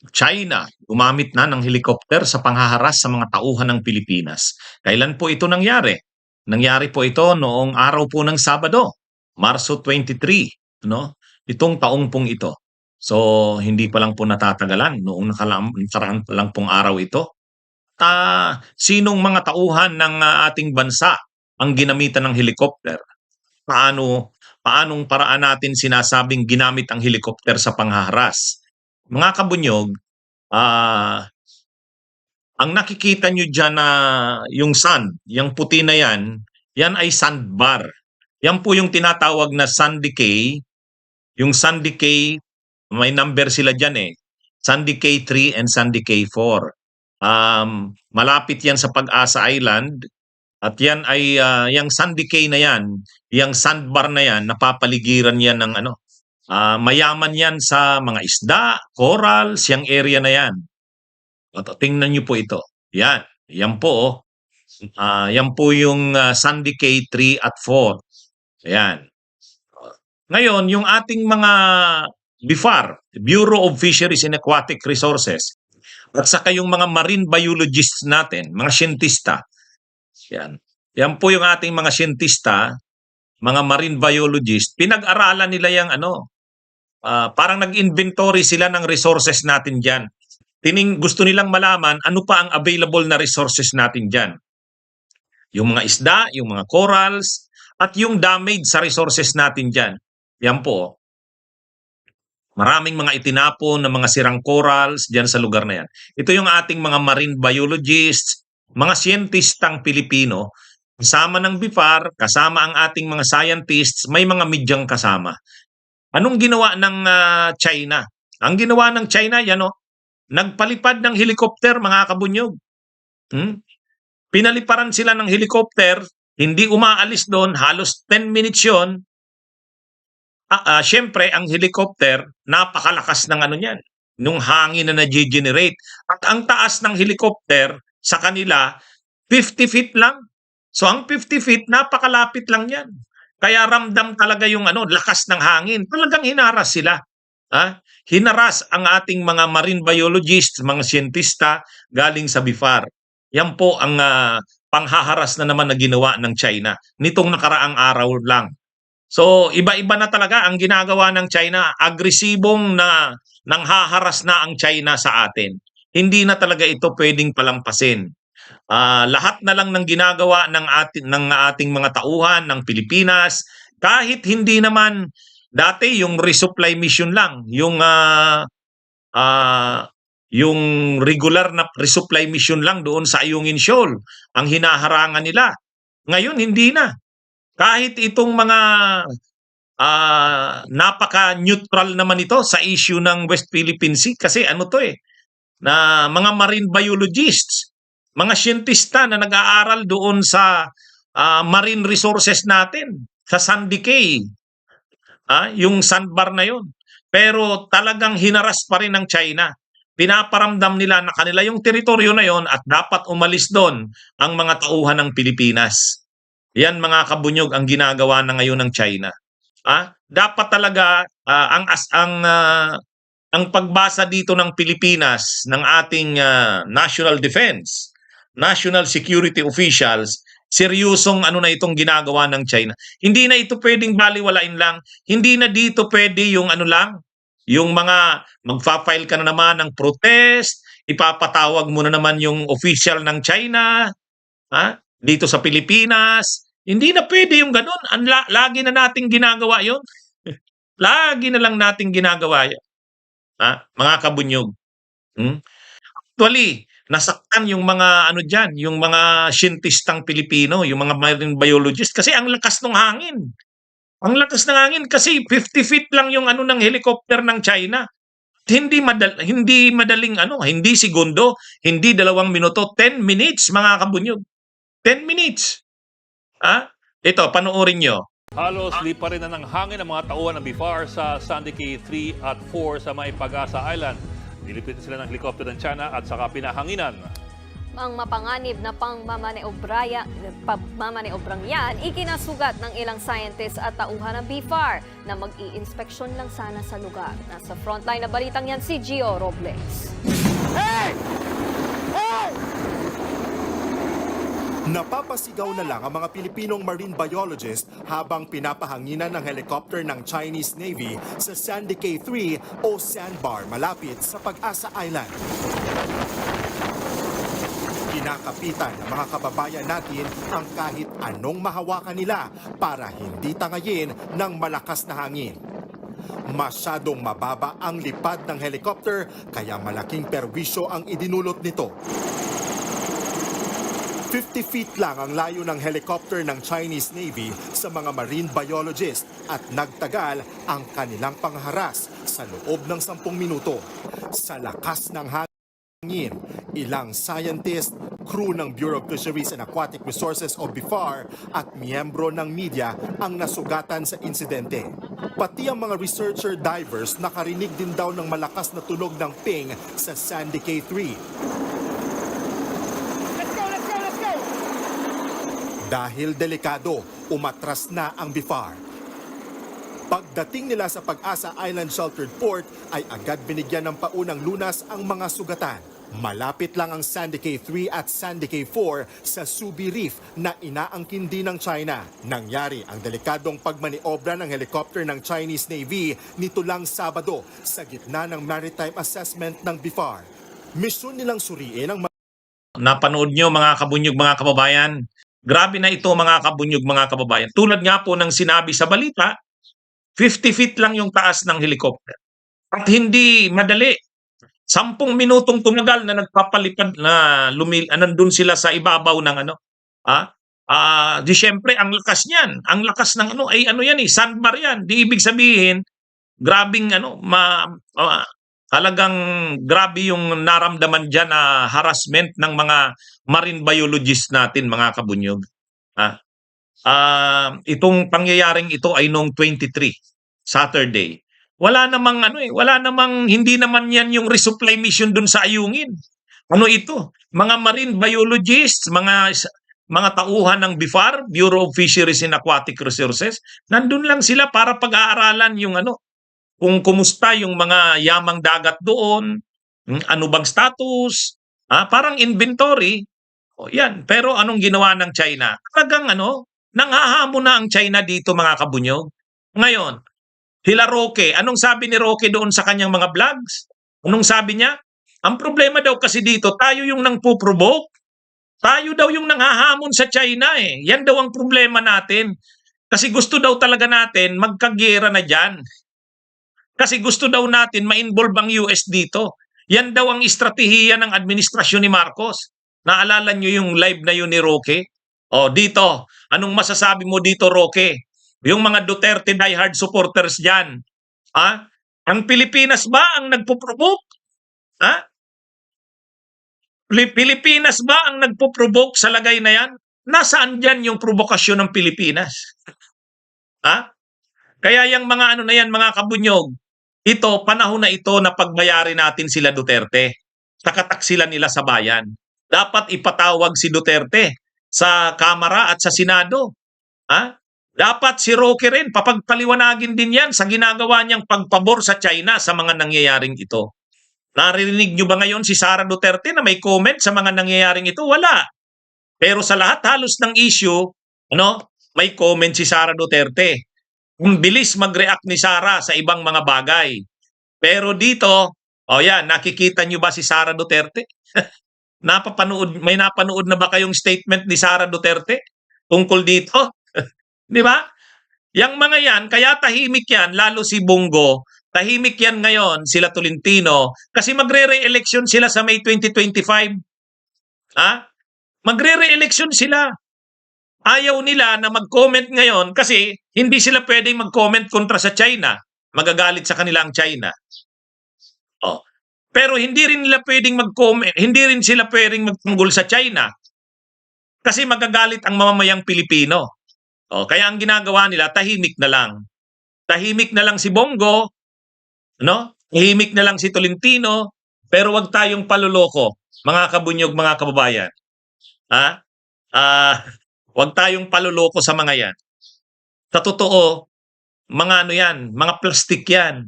China gumamit na ng helikopter sa panghaharas sa mga tauhan ng Pilipinas. Kailan po ito nangyari? Nangyari po ito noong araw po ng Sabado, Marso 23, no? Itong taong pong ito. So, hindi pa lang po natatagalan, noong nakaraan pa lang pong araw ito. Sinong mga tauhan ng ating bansa ang ginamitan ng helikopter? Paanong paraan natin sinasabing ginamit ang helikopter sa panghaharas? Mga kabunyog, ang nakikita nyo dyan na yung sand, yung puti na yan ay sandbar. Yan po yung tinatawag na sand decay. Yung sand decay, may number sila dyan eh. Sand decay 3 and sand decay 4. Malapit yan sa Pag-asa Island. At yan ay, yung sand decay na yan, yung sandbar na yan, napapaligiran yan ng ano, mayaman yan sa mga isda, corals, yung area na yan. At tingnan niyo po ito. Yan. Yan po. Yan po yung Sandy K 3 at 4. Ayan. Ngayon, yung ating mga BIFAR, Bureau of Fisheries and Aquatic Resources, at saka yung mga marine biologists natin, mga siyentista. Yan. Yan po yung ating mga siyentista, mga marine biologists, pinag-aralan nila yung ano, parang nag-inventory sila ng resources natin dyan. Gusto nilang malaman ano pa ang available na resources natin dyan. Yung mga isda, yung mga corals, at yung damage sa resources natin dyan. Yan po. Maraming mga itinapon na mga sirang corals dyan sa lugar na yan. Ito yung ating mga marine biologists, mga siyentistang Pilipino, kasama ng BIFAR, kasama ang ating mga scientists, may mga medyang kasama. Anong ginawa ng China? Ang ginawa ng China, yan o, nagpalipad ng helicopter, mga kabunyog. Pinaliparan sila ng helicopter, hindi umaalis doon, halos 10 minutes yun. Siyempre, ang helicopter, napakalakas ng ano niyan, nung hangin na na-generate. At ang taas ng helicopter sa kanila, 50 feet lang. So ang 50 feet, napakalapit lang yan. Kaya ramdam talaga yung ano, lakas ng hangin. Talagang hinaras sila. Hinaras ang ating mga marine biologists, mga siyentista galing sa BIFAR. Yan po ang panghaharas na naman na ginawa ng China nitong nakaraang araw lang. So iba-iba na talaga ang ginagawa ng China. Agresibong na nanghaharas na ang China sa atin. Hindi na talaga ito pwedeng palampasin. Lahat na lang ng ginagawa ng ating mga tauhan ng Pilipinas, kahit hindi naman dati yung resupply mission lang, yung regular na resupply mission lang doon sa Ayungin Shoal ang hinaharangan nila. Ngayon hindi na. Kahit itong mga napaka-neutral naman ito sa issue ng West Philippine Sea, kasi ano to na mga marine biologists, mga siyentista na nag-aaral doon sa marine resources natin, sa Sandy Cay, yung sandbar na yun. Pero talagang hinaras pa rin ng China. Pinaparamdam nila na kanila yung teritoryo na yon at dapat umalis doon ang mga tauhan ng Pilipinas. Yan mga kabunyog ang ginagawa na ngayon ng China. Dapat talaga ang pagbasa dito ng Pilipinas ng ating national defense, national security officials, seryosong ano na itong ginagawa ng China. Hindi na ito pwedeng baliwalain lang. Hindi na dito pwede yung ano lang, yung mga magfa-file ka na naman ng protest, ipapatawag mo na naman yung official ng China, dito sa Pilipinas. Hindi na pwede yung ganun. Lagi na nating ginagawa yun. Lagi na lang nating ginagawa yan. Mga kabunyog. Actually, nasaktan yung mga ano diyan, yung mga siyentistang Pilipino, yung mga marine biologists kasi ang lakas ng hangin. Ang lakas ng hangin kasi 50 feet lang yung ano ng helicopter ng China. Hindi madaling ano, hindi segundo, hindi 2 minuto, 10 minutes mga kabunyog. 10 minutes. Ito, panoorin nyo. Halos lipa rin na ng hangin ang mga tauhan ng BIFAR sa Sandy Cay 3 at 4 sa may Pag-asa Island. Nilipit sila ng helicopter ng China at saka pinahanginan. Ang mapanganib na pagmamaneobrang yan, ikinasugat ng ilang scientists at tauhan ng BFAR na mag-i-inspeksyon lang sana sa lugar. Nasa frontline na balitang yan si Gio Robles. Napapasigaw na lang ang mga Pilipinong marine biologist habang pinapahanginan ng helicopter ng Chinese Navy sa Sandy Cay 3 o sandbar malapit sa Pag-asa Island. Kinakapitan ng mga kababayan natin ang kahit anong mahawakan nila para hindi tangayin ng malakas na hangin. Masyadong mababa ang lipad ng helicopter kaya malaking perwisyo ang idinulot nito. 50 feet lang ang layo ng helicopter ng Chinese Navy sa mga marine biologist at nagtagal ang kanilang pangharas sa loob ng 10 minuto. Sa lakas ng hangin, ilang scientist, crew ng Bureau of Fisheries and Aquatic Resources o BFAR at miyembro ng media ang nasugatan sa insidente. Pati ang mga researcher divers nakarinig din daw ng malakas na tunog ng ping sa Sandy Cay 3. Dahil delikado, umatras na ang BFAR. Pagdating nila sa Pag-asa Island Sheltered Port ay agad binigyan ng paunang lunas ang mga sugatan. Malapit lang ang Sandy Cay 3 at Sandy Cay 4 sa Subi Reef na inaangkin din ng China. Nangyari ang delikadong pagmaniobra ng helicopter ng Chinese Navy nito lang Sabado sa gitna ng maritime assessment ng BFAR. Misyon nilang suriin ang Napanood nyo mga kabunyog, mga kababayan. Grabe na ito mga kabunyog, mga kababayan. Tulad nga po ng sinabi sa balita, 50 feet lang yung taas ng helicopter. At hindi madali. 10 minutong tumagal na nagpapalipad na nandun sila sa ibabaw ng ano. Di syempre ang lakas niyan. Ang lakas ng ano ay ano yan sandbar yan. Di ibig sabihin grabing talagang grabe yung naramdaman diyan na harassment ng mga marine biologists natin mga kabunyog. Itong pangyayaring ito ay noong 23 Saturday. Wala namang hindi naman yan yung resupply mission dun sa Ayungin. Ano ito? Mga marine biologists, mga tauhan ng BFAR, Bureau of Fisheries and Aquatic Resources, nandun lang sila para pag-aaralan yung kung kumusta yung mga yamang dagat doon, ano bang status, parang inventory. Yan. Pero anong ginawa ng China? Talagang nanghahamon na ang China dito mga kabunyog. Ngayon, Hila Roque, anong sabi ni Roque doon sa kanyang mga vlogs? Anong sabi niya? Ang problema daw kasi dito, tayo yung nangpo-provoke. Tayo daw yung nanghahamon sa China eh. Yan daw ang problema natin. Kasi gusto daw talaga natin magkagera na dyan. Kasi gusto daw natin ma-involve ang US dito. Yan daw ang estratehiya ng administrasyon ni Marcos. Naalala nyo yung live na yun ni Roque? Dito. Anong masasabi mo dito, Roque? Yung mga Duterte diehard supporters dyan. Ang Pilipinas ba ang nagpo-provoke? Pilipinas ba ang nagpo-provoke sa lagay na yan? Nasaan dyan yung provokasyon ng Pilipinas? Kaya yung mga na yan, mga kabunyog, ito, panahon na ito na pagbayari natin sila Duterte sa kataksilan nila sa bayan. Dapat ipatawag si Duterte sa Kamara at sa Senado. Dapat si Roque rin, papagpaliwanagin din yan sa ginagawa niyang pagpabor sa China sa mga nangyayaring ito. Naririnig nyo ba ngayon si Sara Duterte na may comment sa mga nangyayaring ito? Wala. Pero sa lahat halos ng issue, may comment si Sara Duterte. Kung bilis mag-react ni Sara sa ibang mga bagay. Pero dito, nakikita nyo ba si Sara Duterte? May napanood na ba kayong statement ni Sara Duterte tungkol dito? Di ba? Yang mga yan, kaya tahimik yan, lalo si Bongo, tahimik yan ngayon, sila Tolentino, kasi magre-re-election sila sa May 2025. Magre-re-election sila. Ayaw nila na mag-comment ngayon kasi hindi sila pwedeng mag-comment kontra sa China. Magagalit sa kanila ang China. Pero hindi rin nila pwedeng mag-comment, hindi rin sila pwedeng magtanggol sa China. Kasi magagalit ang mamamayang Pilipino. Kaya ang ginagawa nila, tahimik na lang. Tahimik na lang si Bongo, tahimik na lang si Tolentino, pero wag tayong paluloko. mga kabunyog, mga kababayan. Ha? Huwag tayong paluloko sa mga yan. Sa totoo, mga ano yan, mga plastic yan.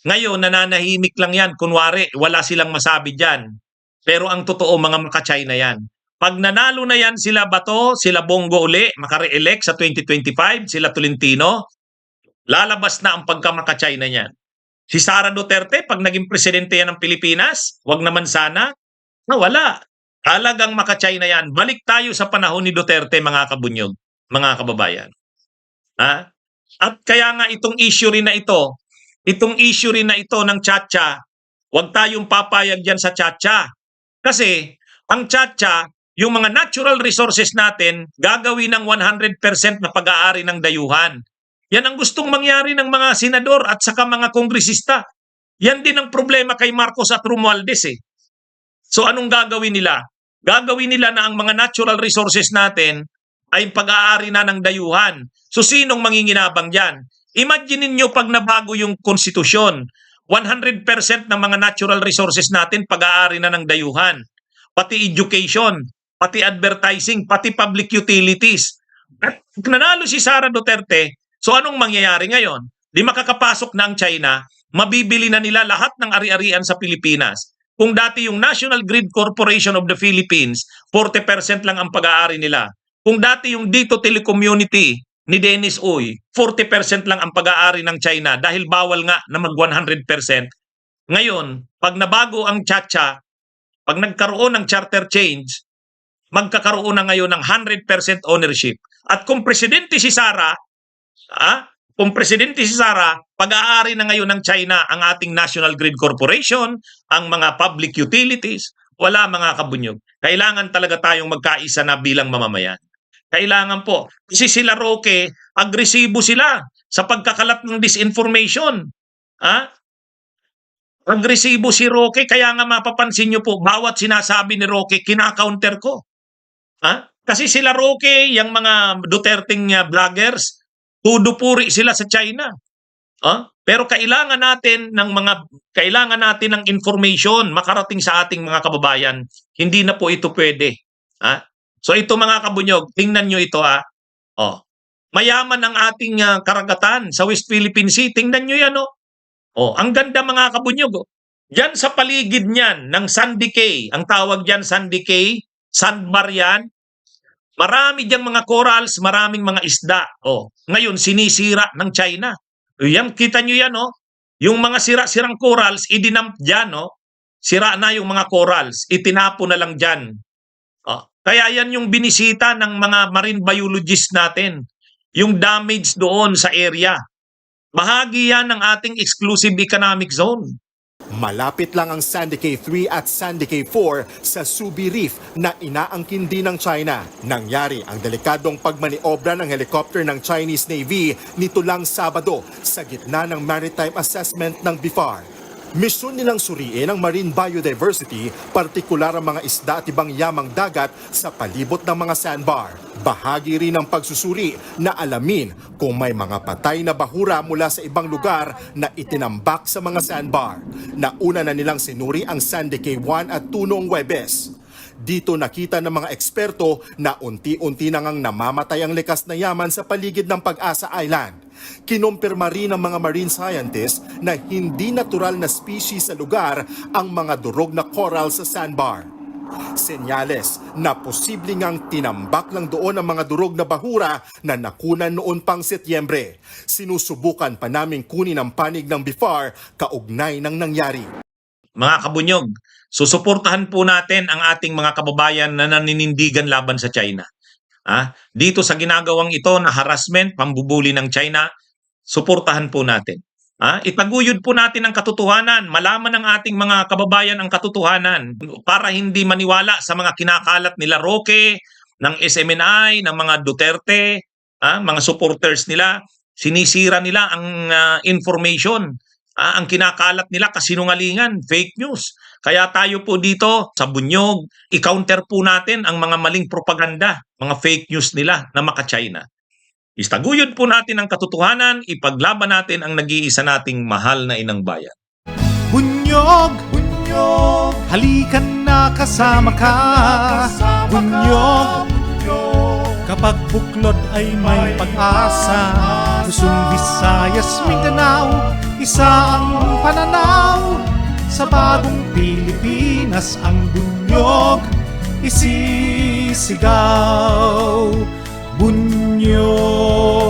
Ngayon, nananahimik lang yan. Kunwari, wala silang masabi dyan. Pero ang totoo, mga maka-China yan. Pag nanalo na yan sila Bato, sila Bongo uli, maka-re-elect sa 2025, sila Tolentino, lalabas na ang pagka-maka-China niyan. Si Sara Duterte, pag naging presidente yan ng Pilipinas, wag naman sana, wala. Talagang maka-China yan. Balik tayo sa panahon ni Duterte, mga kabunyog, mga kababayan. Ha? At kaya nga itong issue rin na ito ng Chacha, huwag tayong papayag dyan sa Chacha. Kasi ang Chacha, yung mga natural resources natin, gagawin ng 100% na pag-aari ng dayuhan. Yan ang gustong mangyari ng mga senador at saka mga kongresista. Yan din ang problema kay Marcos at Romualdez eh. So anong gagawin nila? Gagawin nila na ang mga natural resources natin ay pag-aari na ng dayuhan. So sinong manginginabang dyan? Imagine niyo pag nabago yung konstitusyon, 100% ng mga natural resources natin pag-aari na ng dayuhan. Pati education, pati advertising, pati public utilities. At nanalo si Sara Duterte, so anong mangyayari ngayon? Di makakapasok na ang China, mabibili na nila lahat ng ari-arian sa Pilipinas. Kung dati yung National Grid Corporation of the Philippines, 40% lang ang pag-aari nila. Kung dati yung Dito Telecommunity ni Dennis Uy, 40% lang ang pag-aari ng China dahil bawal nga na mag 100%. Ngayon, pag nabago ang Chacha, pag nagkaroon ng charter change, magkakaroon na ngayon ng 100% ownership. At kung presidente si Sara, pag-aari na ngayon ng China ang ating National Grid Corporation, ang mga public utilities, wala mga kabunyog. Kailangan talaga tayong magkaisa na bilang mamamayan. Kailangan po. Kasi sila Roque, agresibo sila sa pagkakalat ng disinformation. Agresibo si Roque, kaya nga mapapansin nyo po, bawat sinasabi ni Roque, kina-counter ko. Kasi sila Roque, yung mga Duterteng vloggers, tudupuri sila sa China. Pero kailangan natin ng information makarating sa ating mga kababayan. Hindi na po ito pwede. So ito mga kabunyog, tingnan nyo ito Mayaman ang ating karagatan sa West Philippine Sea. Tingnan nyo yan ang ganda mga kabunyog. Diyan sa paligid niyan ng Sandy Cay, ang tawag diyan Sandy Cay, sandbar yan. Marami diyang mga corals, maraming mga isda. Ngayon sinisira ng China. Yan, kita nyo yan Yung mga sira-sirang corals, idinamp dyan Sira na yung mga corals, itinapo na lang dyan. Kaya yan yung binisita ng mga marine biologists natin. Yung damage doon sa area. Bahagi yan ng ating exclusive economic zone. Malapit lang ang Sandy Cay 3 at Sandy Cay 4 sa Subi Reef na inaangkin din ng China. Nangyari ang delikadong pagmaniobra ng helicopter ng Chinese Navy nito lang Sabado sa gitna ng maritime assessment ng BIFAR. Misyon nilang suriin ang marine biodiversity, partikular ang mga isda at ibang yamang dagat sa palibot ng mga sandbar. Bahagi rin ng pagsusuri na alamin kung may mga patay na bahura mula sa ibang lugar na itinambak sa mga sandbar. Nauna na nilang sinuri ang Sandy Cay 1 at 2 noong Huwebes. Dito nakita ng mga eksperto na unti-unti na ngang namamatay ang likas na yaman sa paligid ng Pag-asa Island. Kinumpirma rin ng mga marine scientists na hindi natural na species sa lugar ang mga durog na coral sa sandbar. Senyales na posible ngang tinambak lang doon ang mga durog na bahura na nakunan noon pang Setyembre. Sinusubukan pa naming kunin ang panig ng BIFAR kaugnay ng nangyari. Mga kabunyog, susuportahan po natin ang ating mga kababayan na naninindigan laban sa China. Dito sa ginagawang ito na harassment, pambubuli ng China, suportahan po natin. Itaguyod po natin ang katotohanan, malaman ng ating mga kababayan ang katotohanan para hindi maniwala sa mga kinakalat nila Roque, ng SMNI, ng mga Duterte, mga supporters nila, sinisira nila ang information. Ang kinakalat nila kasinungalingan, fake news. Kaya tayo po dito sa Bunyog, i-counter po natin ang mga maling propaganda, mga fake news nila na maka-China. Istaguyod po natin ang katotohanan, ipaglaban natin ang nag-iisa nating mahal na inang bayan. Bunyog! Bunyog! Halikan na kasama ka, Bunyog. Kapag buklod ay may pag-asa, Luzon, Visayas, Mindanao, isa ang pananaw. Sa bagong Pilipinas ang bunyog isisigaw. Bunyog.